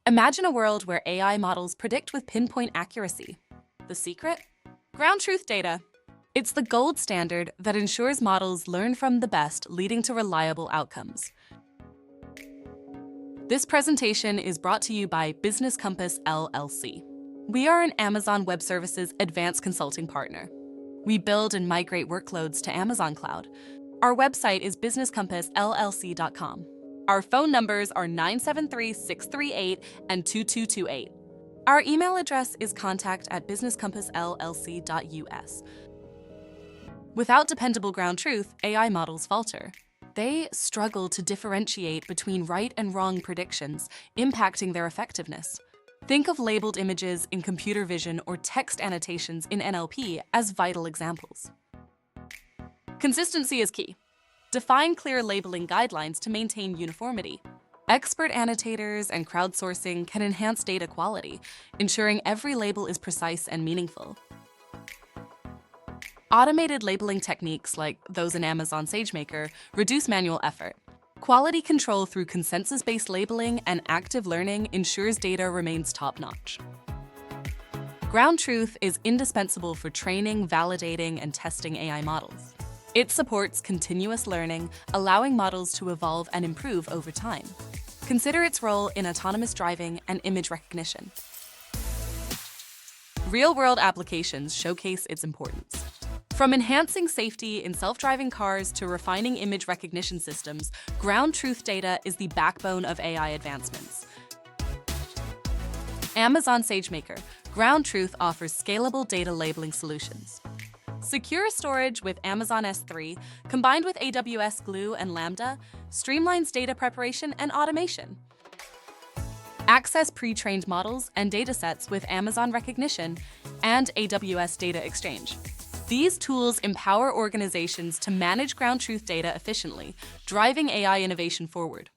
Imagine a world where AI models predict with pinpoint accuracy. The secret? Ground truth data. It's the gold standard that ensures models learn from the best, leading to reliable outcomes. This presentation is brought to you by Business Compass LLC. We are an Amazon Web Services advanced consulting partner. We build and migrate workloads to Amazon Cloud. Our website is businesscompassllc.com. Our phone numbers are 973-638 and 2228. Our email address is contact@businesscompassllc.us. Without dependable ground truth, AI models falter. They struggle to differentiate between right and wrong predictions, impacting their effectiveness. Think of labeled images in computer vision or text annotations in NLP as vital examples. Consistency is key. Define clear labeling guidelines to maintain uniformity. Expert annotators and crowdsourcing can enhance data quality, ensuring every label is precise and meaningful. Automated labeling techniques like those in Amazon SageMaker reduce manual effort. Quality control through consensus-based labeling and active learning ensures data remains top-notch. Ground truth is indispensable for training, validating, and testing AI models. It supports continuous learning, allowing models to evolve and improve over time. Consider its role in autonomous driving and image recognition. Real-world applications showcase its importance. From enhancing safety in self-driving cars to refining image recognition systems, ground truth data is the backbone of AI advancements. Amazon SageMaker, ground truth offers scalable data labeling solutions. Secure storage with Amazon S3, combined with AWS Glue and Lambda, streamlines data preparation and automation. Access pre-trained models and datasets with Amazon Rekognition and AWS Data Exchange. These tools empower organizations to manage ground truth data efficiently, driving AI innovation forward.